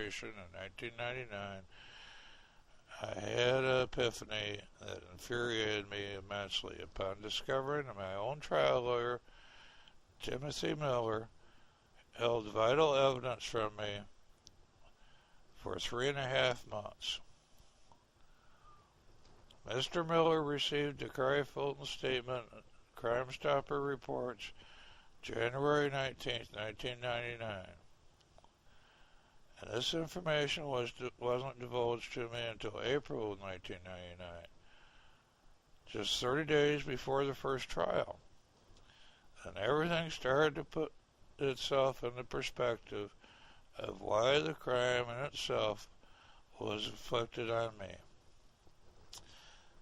in 1999, I had an epiphany that infuriated me immensely upon discovering that my own trial lawyer, Timothy Miller, held vital evidence from me for 3.5 months. Mr. Miller received the Cry-Fulton Statement Crime Stopper reports January 19, 1999. And this information wasn't divulged to me until April of 1999, just 30 days before the first trial. And everything started to put itself into perspective of why the crime in itself was inflicted on me.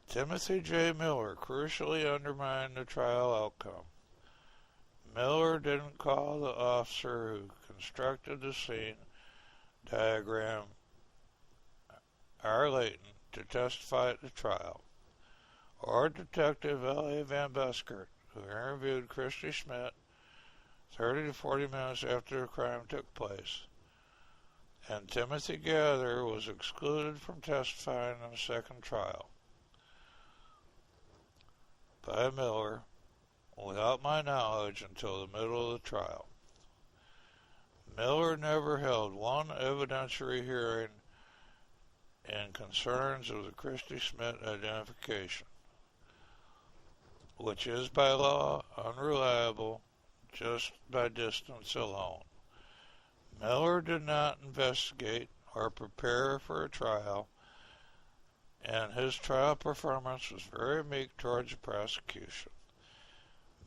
Timothy J. Miller crucially undermined the trial outcome. Miller didn't call the officer who constructed the scene diagram, R. Layton, to testify at the trial, or Detective L.A. Van Buskert, who interviewed Christy Schmidt 30 to 40 minutes after the crime took place, and Timothy Gather was excluded from testifying in the second trial by Miller without my knowledge until the middle of the trial. Miller never held one evidentiary hearing in concerns of the Christy Schmidt identification, which is by law unreliable just by distance alone. Miller did not investigate or prepare for a trial, and his trial performance was very meek towards the prosecution.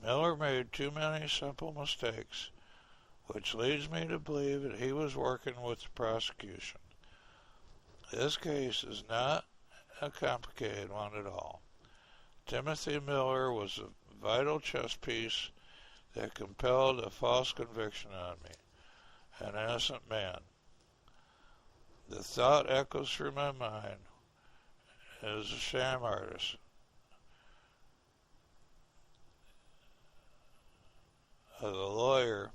Miller made too many simple mistakes, which leads me to believe that he was working with the prosecution. This case is not a complicated one at all. Timothy Miller was a vital chess piece that compelled a false conviction on me, an innocent man. The thought echoes through my mind as a sham artist, of a lawyer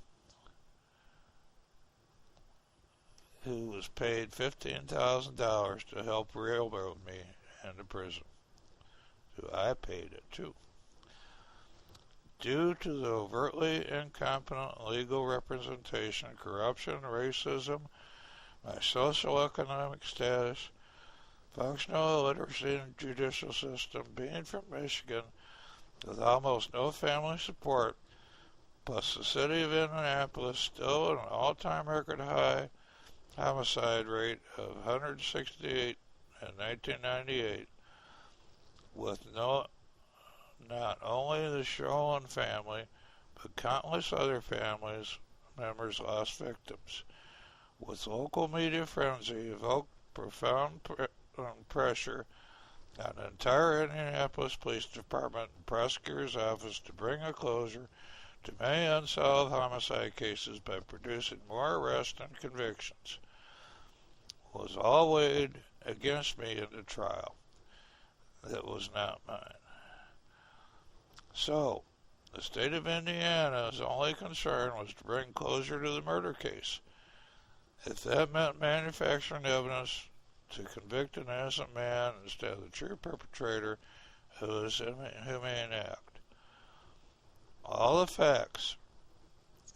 who was paid $15,000 to help railroad me into prison. So I paid it too. Due to the overtly incompetent legal representation, corruption, racism, my socioeconomic status, functional illiteracy in the judicial system, being from Michigan with almost no family support, plus the city of Indianapolis still at an all-time record high homicide rate of 168 in 1998, with not only the Sholin family, but countless other families members lost victims. With local media frenzy evoked profound pressure on the entire Indianapolis Police Department and prosecutor's office to bring a closure to many unsolved homicide cases by producing more arrests and convictions, was all weighed against me in the trial. That was not mine. So, the state of Indiana's only concern was to bring closure to the murder case. If that meant manufacturing evidence to convict an innocent man instead of the true perpetrator of this inhumane act. All the facts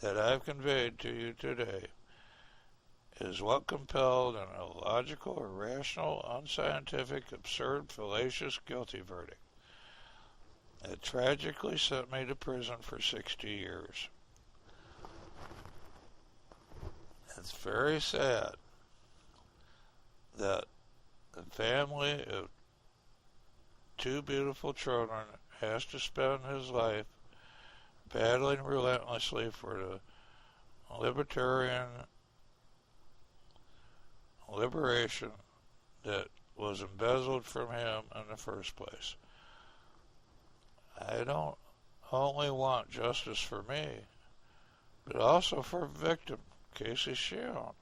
that I've conveyed to you today is what compelled an illogical, irrational, unscientific, absurd, fallacious guilty verdict. It tragically sent me to prison for 60 years. It's very sad that the family of two beautiful children has to spend his life battling relentlessly for the liberation that was embezzled from him in the first place. I don't only want justice for me, but also for victim Casey Shion,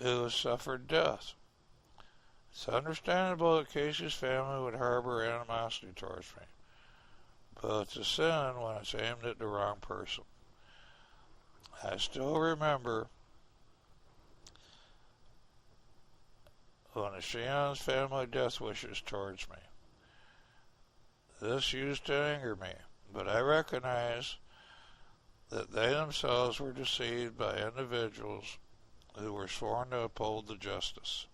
who has suffered death. It's understandable that Casey's family would harbor animosity towards me, but it's a sin when it's aimed at the wrong person. I still remember one of Shion's family death wishes towards me. This used to anger me, but I recognize that they themselves were deceived by individuals who were sworn to uphold the justice.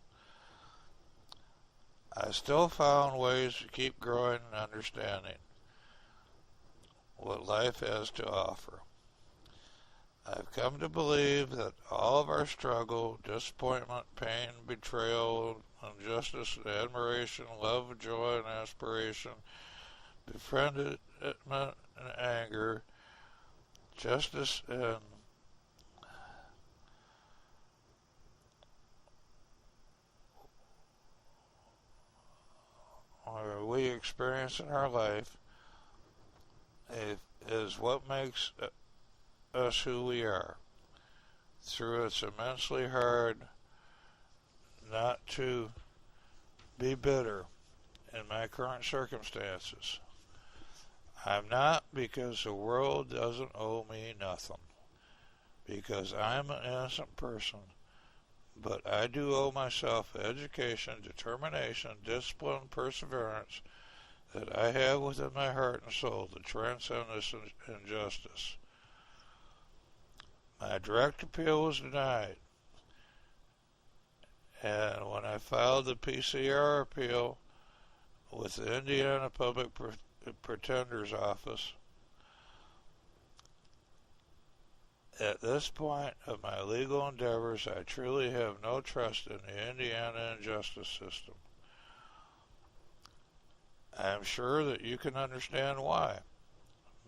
I still found ways to keep growing and understanding what life has to offer. I've come to believe that all of our struggle, disappointment, pain, betrayal, injustice, admiration, love, joy, and aspiration, befriendment and anger, justice and we experience in our life is what makes us who we are. Through it's immensely hard not to be bitter in my current circumstances. I'm not, because the world doesn't owe me nothing, because I'm an innocent person, but I do owe myself education, determination, discipline, perseverance that I have within my heart and soul to transcend this injustice. My direct appeal was denied, and when I filed the PCR appeal with the Indiana Public Pretender's Office, at this point of my legal endeavors, I truly have no trust in the Indiana justice system. I am sure that you can understand why.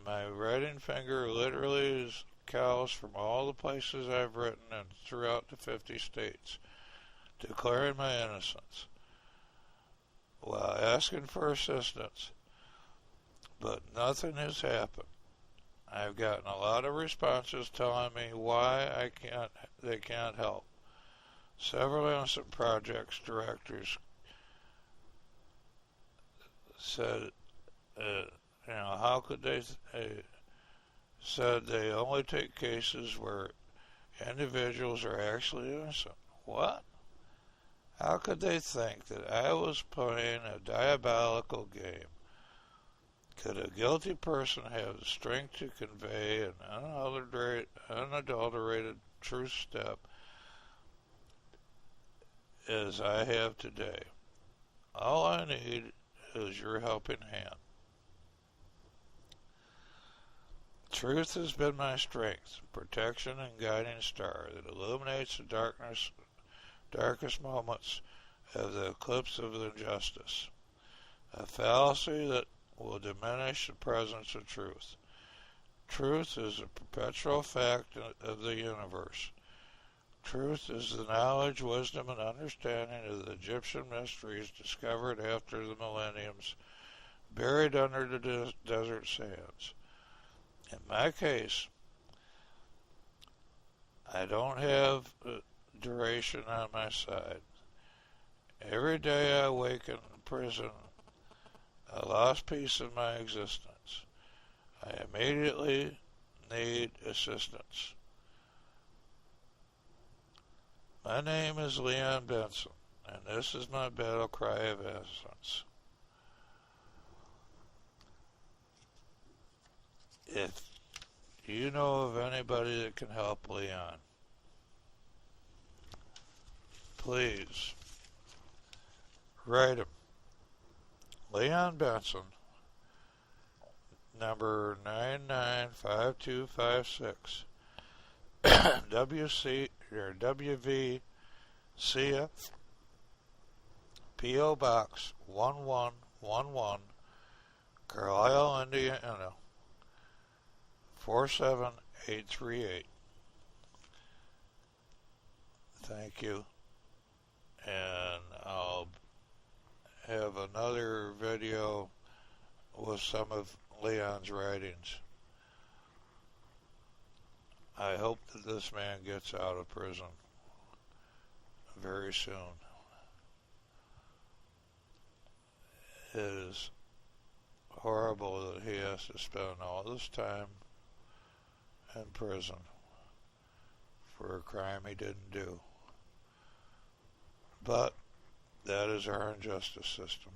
My writing finger literally is calloused from all the places I've written and throughout the 50 states, declaring my innocence, while asking for assistance, but nothing has happened. I've gotten a lot of responses telling me why they can't help. Several Innocent Project's directors said, how could they, said they only take cases where individuals are actually innocent. What? How could they think that I was playing a diabolical game? Could a guilty person have the strength to convey an unadulterated truth step as I have today? All I need is your helping hand. Truth has been my strength, protection, and guiding star that illuminates the darkest moments of the eclipse of injustice. A fallacy that will diminish the presence of truth. Truth is a perpetual fact of the universe. Truth is the knowledge, wisdom, and understanding of the Egyptian mysteries discovered after the millenniums, buried under the desert sands. In my case, I don't have duration on my side. Every day I awaken in prison, a lost piece of my existence. I immediately need assistance. My name is Leon Benson, and this is my battle cry of innocence. If you know of anybody that can help Leon, please write him. Leon Benson, number 995256, WVCF, P.O. Box 1111, Carlisle, Indiana, 47838. Thank you, and I'll have another video with some of Leon's writings. I hope that this man gets out of prison very soon. It is horrible that he has to spend all this time in prison for a crime he didn't do. But That is our injustice system.